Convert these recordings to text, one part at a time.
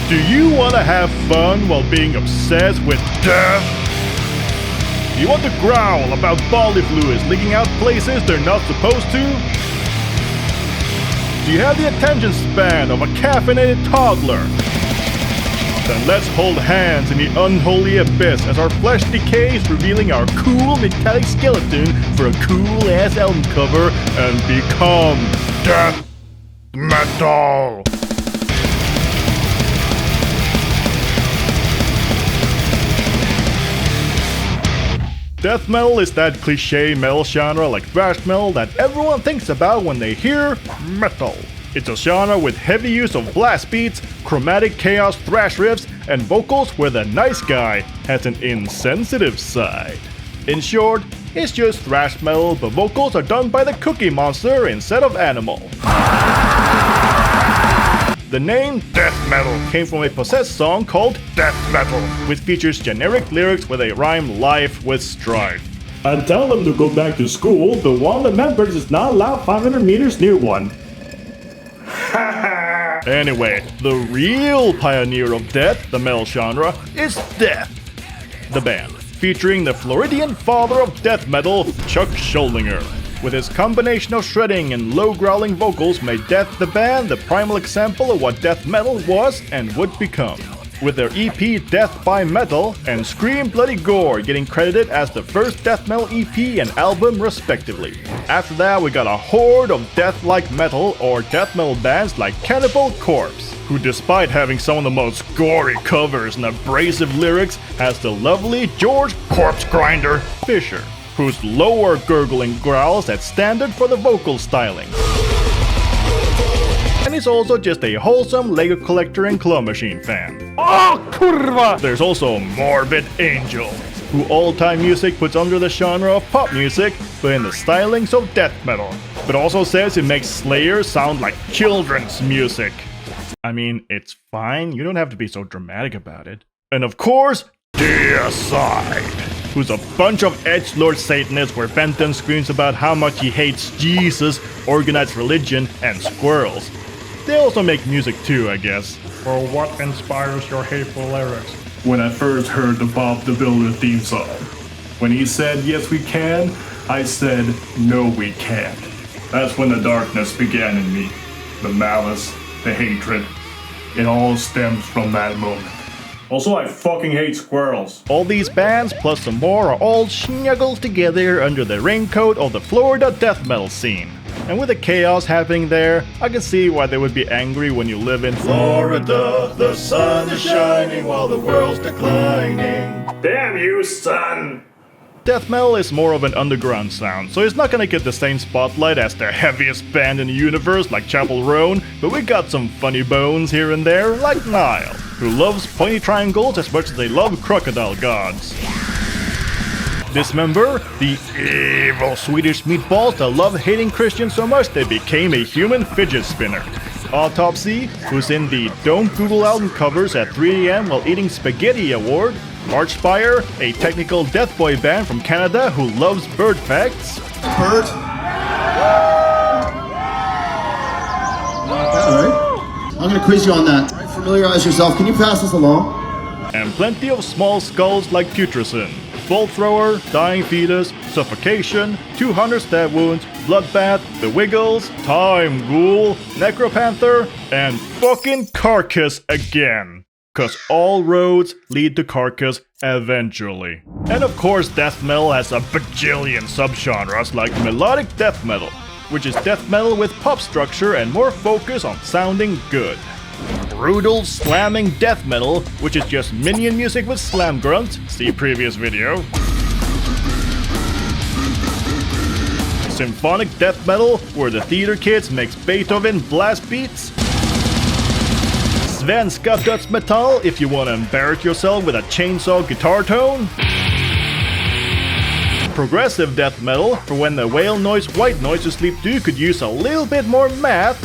Do you want to have fun while being obsessed with death? Do you want to growl about bodily fluids leaking out places they're not supposed to? Do you have the attention span of a caffeinated toddler? Then let's hold hands in the unholy abyss as our flesh decays, revealing our cool metallic skeleton for a cool-ass album cover and become death metal! Death metal is that cliche metal genre like thrash metal that everyone thinks about when they hear metal. It's a genre with heavy use of blast beats, chromatic chaos thrash riffs, and vocals where the nice guy has an insensitive side. In short, it's just thrash metal, but vocals are done by the Cookie Monster instead of Animal. The name death metal came from a Possessed song called Death Metal, which features generic lyrics where they rhyme life with strife. And tell them to go back to school, but one of the members is not allowed 500 meters near one. Anyway, the real pioneer of death, the metal genre, is Death, the band, featuring the Floridian father of death metal, Chuck Schuldiner. With his combination of shredding and low growling vocals made Death the band the primal example of what death metal was and would become. With their EP Death by Metal and Scream Bloody Gore getting credited as the first death metal EP and album respectively. After that we got a horde of death-like metal or death metal bands like Cannibal Corpse, who despite having some of the most gory covers and abrasive lyrics has the lovely George Corpse Grinder Fisher, whose lower gurgling growls at standard for the vocal styling. And he's also just a wholesome Lego collector and claw machine fan. Oh, kurva! There's also Morbid Angel, who all-time music puts under the genre of pop music, but in the stylings of death metal, but also says it makes Slayer sound like children's music. I mean, it's fine, you don't have to be so dramatic about it. And of course, Deicide, who's a bunch of edgelord Satanists where Benton screams about how much he hates Jesus, organized religion, and squirrels. They also make music too, I guess. Or what inspires your hateful lyrics? When I first heard the Bob the Builder theme song, when he said, yes we can, I said, no we can't. That's when the darkness began in me. The malice, the hatred, it all stems from that moment. Also, I fucking hate squirrels. All these bands, plus some more, are all snuggled together under the raincoat of the Florida death metal scene. And with the chaos happening there, I can see why they would be angry when you live in Florida. The sun is shining while the world's declining. Damn you, son! Death metal is more of an underground sound, so it's not gonna get the same spotlight as the heaviest band in the universe like Chapel Roan, but we got some funny bones here and there, like Nile, who loves pointy triangles as much as they love crocodile gods. Dismember, the evil Swedish meatballs that love hating Christians so much they became a human fidget spinner. Autopsy, who's in the Don't Google album covers at 3 AM while eating spaghetti award. Archspire, a technical death boy band from Canada who loves bird facts. Bird? Alright. I'm gonna quiz you on that. Right, familiarize yourself. Can you pass this along? And plenty of small skulls like Putrescent, Bolt Thrower, Dying Fetus, Suffocation, 200 Stab Wounds, Bloodbath, The Wiggles, Time Ghoul, Necropanther, and fucking Carcass again. Cause all roads lead to Carcass eventually. And of course death metal has a bajillion subgenres like melodic death metal, which is death metal with pop structure and more focus on sounding good. Brutal slamming death metal, which is just minion music with slam grunts, see previous video. Symphonic death metal, where the theater kids makes Beethoven blast beats. Svenska dödsmetall, if you want to embarrass yourself with a chainsaw guitar tone. Progressive death metal, for when the whale noise white noise you sleep to could use a little bit more math.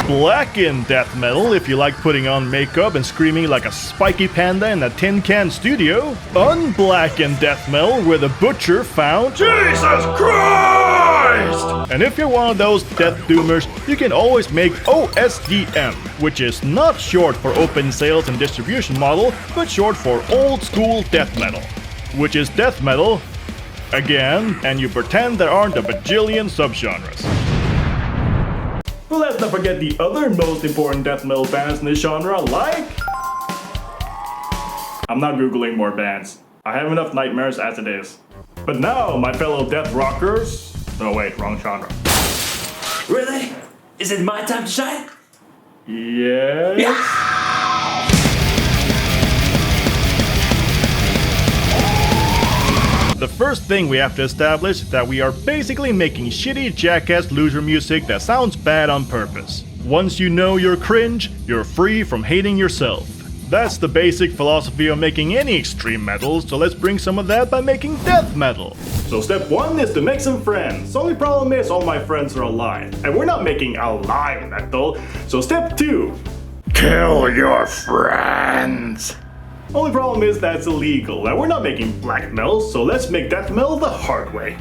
Blackened death metal, if you like putting on makeup and screaming like a spiky panda in a tin can studio. Unblackened death metal, where the butcher found Jesus Christ! Christ! And if you're one of those death doomers, you can always make OSDM, which is not short for Open Sales and Distribution Model, but short for Old School Death Metal, which is death metal, again, and you pretend there aren't a bajillion subgenres. But let's not forget the other most important death metal bands in this genre, like... I'm not googling more bands. I have enough nightmares as it is. But now, my fellow death rockers... No wait, wrong genre. Really? Is it my time to shine? Yeah. The first thing we have to establish is that we are basically making shitty jackass loser music that sounds bad on purpose. Once you know you're cringe, you're free from hating yourself. That's the basic philosophy of making any extreme metal, so let's bring some of that by making death metal. So step 1 is to make some friends. Only problem is all my friends are alive, and we're not making alive metal. So step 2, kill your friends. Only problem is that's illegal, and we're not making black metal, so let's make death metal the hard way.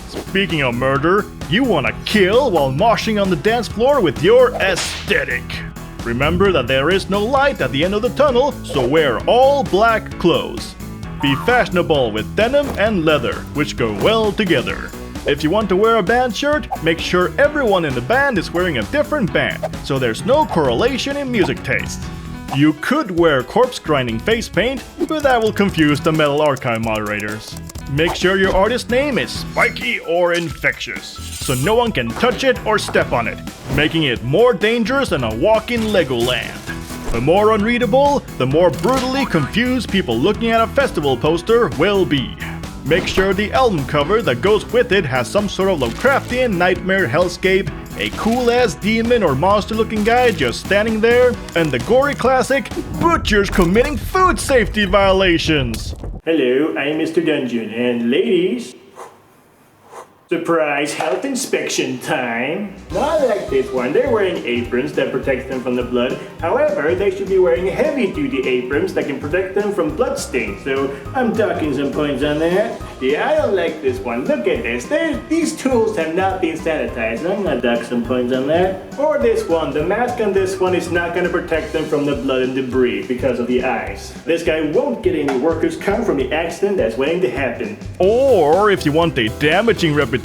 Speaking of murder, you wanna kill while moshing on the dance floor with your aesthetic. Remember that there is no light at the end of the tunnel, so wear all black clothes. Be fashionable with denim and leather, which go well together. If you want to wear a band shirt, make sure everyone in the band is wearing a different band, so there's no correlation in music taste. You could wear corpse grinding face paint, but that will confuse the Metal Archive moderators. Make sure your artist name is spiky or infectious, so no one can touch it or step on it, making it more dangerous than a walk-in Legoland. The more unreadable, the more brutally confused people looking at a festival poster will be. Make sure the album cover that goes with it has some sort of Lovecraftian nightmare hellscape, a cool-ass demon or monster-looking guy just standing there, and the gory classic, butchers committing food safety violations. Hello, I'm Mr. Dungeon, and ladies... Surprise health inspection time! Not like this one, they're wearing aprons that protect them from the blood. However, they should be wearing heavy-duty aprons that can protect them from blood stains, so I'm docking some points on that. Yeah, I don't like this one. Look at this. These tools have not been sanitized. I'm gonna dock some points on that. Or this one. The mask on this one is not gonna protect them from the blood and debris because of the ice. This guy won't get any workers' comp from the accident that's waiting to happen. Or if you want a damaging reputation,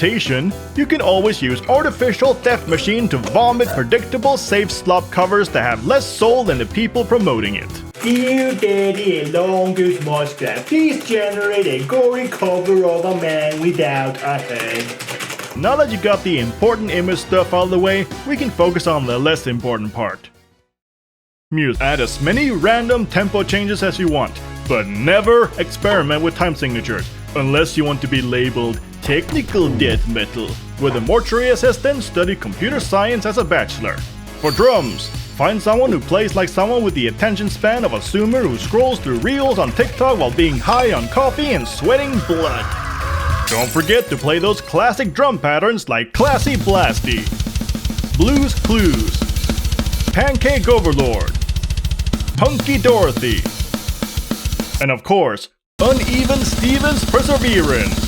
you can always use Artificial Death Machine to vomit predictable safe slop covers that have less soul than the people promoting it. Dear Daddy and Longest Muskrat, please generate a gory cover of a man without a head. Now that you got the important image stuff out of the way, we can focus on the less important part. Music. Add as many random tempo changes as you want, but never experiment with time signatures, unless you want to be labeled technical death metal. With a mortuary assistant, study computer science as a bachelor. For drums, find someone who plays like someone with the attention span of a zoomer who scrolls through reels on TikTok while being high on coffee and sweating blood. Don't forget to play those classic drum patterns like Classy Blasty, Blues Clues, Pancake Overlord, Punky Dorothy, and of course, Uneven Stevens Perseverance.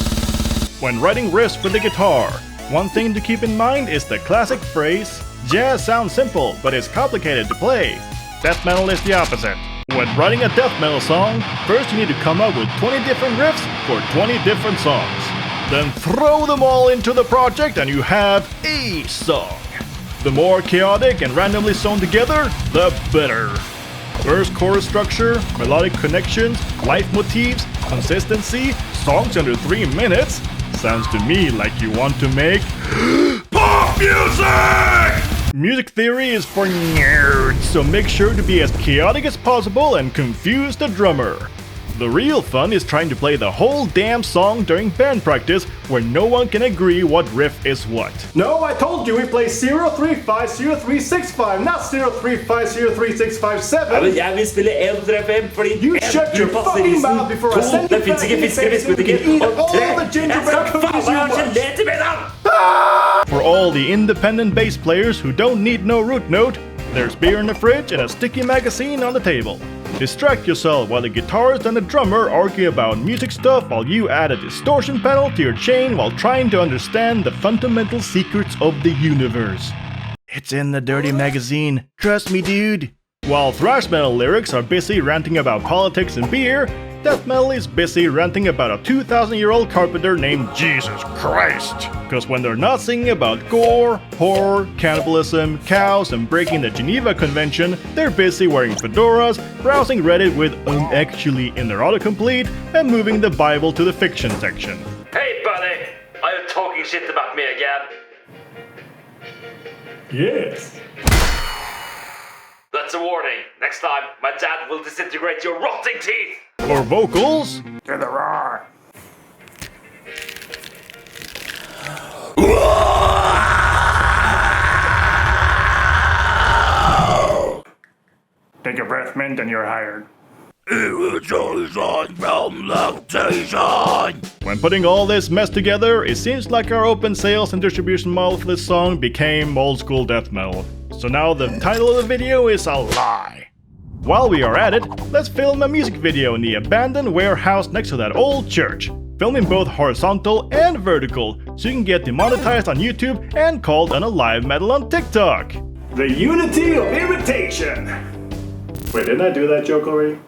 When writing riffs for the guitar, one thing to keep in mind is the classic phrase, jazz sounds simple, but it's complicated to play. Death metal is the opposite. When writing a death metal song, first you need to come up with 20 different riffs for 20 different songs. Then throw them all into the project and you have a song. The more chaotic and randomly sewn together, the better. Verse chorus structure, melodic connections, life motifs, consistency, songs under 3 minutes. Sounds to me like you want to make pop music! Music theory is for nerds, so make sure to be as chaotic as possible and confuse the drummer. The real fun is trying to play the whole damn song during band practice where no one can agree what riff is what. No, I told you we play 0350365, not 035036657. Ja, men jeg vil spille L35 fordi You shut your fucking mouth before I send you back in the face and eat all the gingerbread cookies you want. For all the independent bass players who don't need no root note, there's beer in the fridge and a sticky magazine on the table. Distract yourself while the guitarist and the drummer argue about music stuff while you add a distortion pedal to your chain while trying to understand the fundamental secrets of the universe. It's in the dirty magazine, trust me dude. While thrash metal lyrics are busy ranting about politics and beer, death metal is busy ranting about a 2,000-year-old carpenter named Jesus Christ. Cause when they're not singing about gore, horror, cannibalism, cows, and breaking the Geneva Convention, they're busy wearing fedoras, browsing Reddit with actually in their autocomplete, and moving the Bible to the fiction section. Hey, buddy! Are you talking shit about me again? Yes. That's a warning. Next time, my dad will disintegrate your rotting teeth! Or vocals? To the roar. Take a breath, mint, and you're hired. When putting all this mess together, it seems like our open sales and distribution model for this song became old school death metal. So now the title of the video is a lie. While we are at it, let's film a music video in the abandoned warehouse next to that old church. Filming both horizontal and vertical, so you can get demonetized on YouTube and called unalive metal on TikTok. The unity of irritation. Wait, didn't I do that joke already?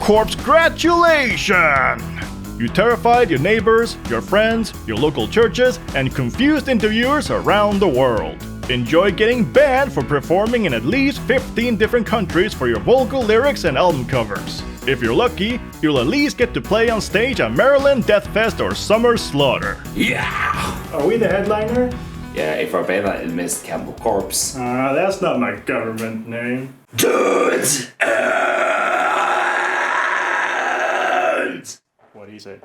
Corpse gratulation! You terrified your neighbors, your friends, your local churches, and confused interviewers around the world. Enjoy getting banned for performing in at least 15 different countries for your vocal lyrics and album covers. If you're lucky, you'll at least get to play on stage at Maryland Deathfest or Summer Slaughter. Yeah! Are we the headliner? Yeah, if our band is Miss Campbell Corpse. That's not my government name. Dudes! What'd he say?